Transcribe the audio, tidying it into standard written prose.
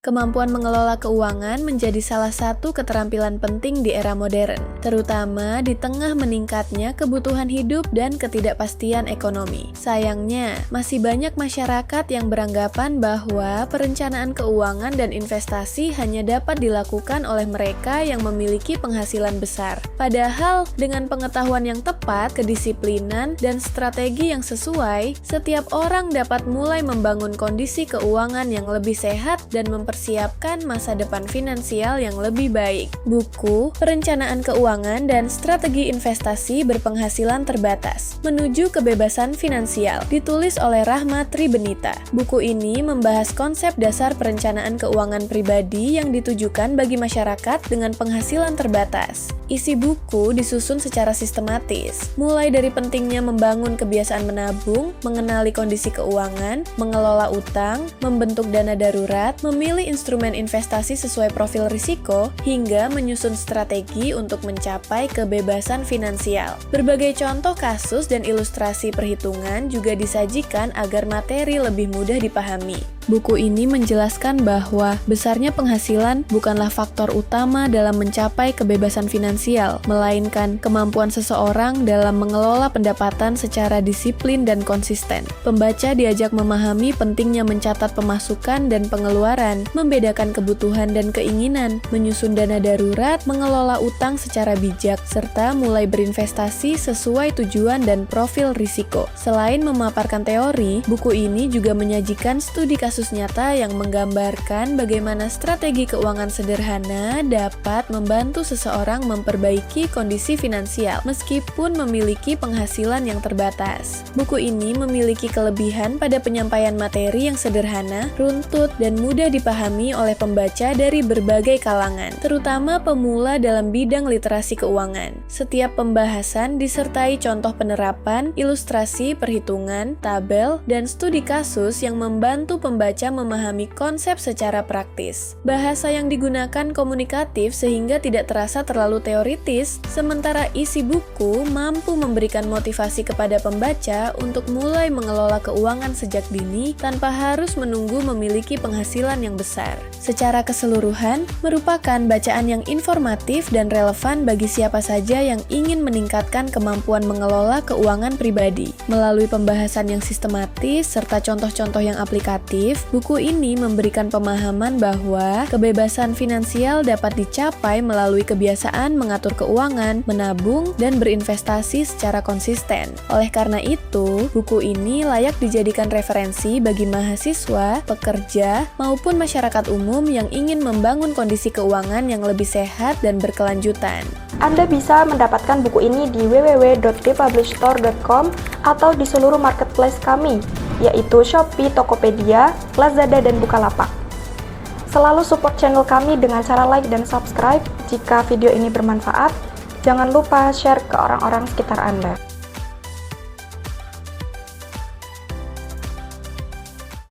Kemampuan mengelola keuangan menjadi salah satu keterampilan penting di era modern, terutama di tengah meningkatnya kebutuhan hidup dan ketidakpastian ekonomi. Sayangnya, masih banyak masyarakat yang beranggapan bahwa perencanaan keuangan dan investasi hanya dapat dilakukan oleh mereka yang memiliki penghasilan besar. Padahal, dengan pengetahuan yang tepat, kedisiplinan, dan strategi yang sesuai, setiap orang dapat mulai membangun kondisi keuangan yang lebih sehat dan mempersiapkan masa depan finansial yang lebih baik. Buku Perencanaan Keuangan dan Strategi Investasi Berpenghasilan Terbatas Menuju Kebebasan Finansial ditulis oleh Rahma Tribenita. Buku ini membahas konsep dasar perencanaan keuangan pribadi yang ditujukan bagi masyarakat dengan penghasilan terbatas. Isi buku disusun secara sistematis, mulai dari pentingnya membangun kebiasaan menabung, mengenali kondisi keuangan, mengelola utang, membentuk dana darurat, memilih instrumen investasi sesuai profil risiko, hingga menyusun strategi untuk mencapai kebebasan finansial. Berbagai contoh kasus dan ilustrasi perhitungan juga disajikan agar materi lebih mudah dipahami. Buku ini menjelaskan bahwa besarnya penghasilan bukanlah faktor utama dalam mencapai kebebasan finansial, melainkan kemampuan seseorang dalam mengelola pendapatan secara disiplin dan konsisten. Pembaca diajak memahami pentingnya mencatat pemasukan dan pengeluaran, membedakan kebutuhan dan keinginan, menyusun dana darurat, mengelola utang secara bijak, serta mulai berinvestasi sesuai tujuan dan profil risiko. Selain memaparkan teori, buku ini juga menyajikan studi kasus nyata yang menggambarkan bagaimana strategi keuangan sederhana dapat membantu seseorang memperbaiki kondisi finansial meskipun memiliki penghasilan yang terbatas. Buku ini memiliki kelebihan pada penyampaian materi yang sederhana, runtut, dan mudah dipahami oleh pembaca dari berbagai kalangan, terutama pemula dalam bidang literasi keuangan. Setiap pembahasan disertai contoh penerapan, ilustrasi, perhitungan, tabel, dan studi kasus yang membantu pembaca memahami konsep secara praktis. Bahasa yang digunakan komunikatif sehingga tidak terasa terlalu teoritis, sementara isi buku mampu memberikan motivasi kepada pembaca untuk mulai mengelola keuangan sejak dini tanpa harus menunggu memiliki penghasilan yang besar. Secara keseluruhan, merupakan bacaan yang informatif dan relevan bagi siapa saja yang ingin meningkatkan kemampuan mengelola keuangan pribadi. Melalui pembahasan yang sistematis serta contoh-contoh yang aplikatif, buku ini memberikan pemahaman bahwa kebebasan finansial dapat dicapai melalui kebiasaan mengatur keuangan, menabung, dan berinvestasi secara konsisten. Oleh karena itu, buku ini layak dijadikan referensi bagi mahasiswa, pekerja, maupun masyarakat umum yang ingin membangun kondisi keuangan yang lebih sehat dan berkelanjutan. Anda bisa mendapatkan buku ini di www.thepublishstore.com atau di seluruh marketplace kami, yaitu Shopee, Tokopedia, Lazada, dan Bukalapak. Selalu support channel kami dengan cara like dan subscribe. Jika video ini bermanfaat, jangan lupa share ke orang-orang sekitar Anda.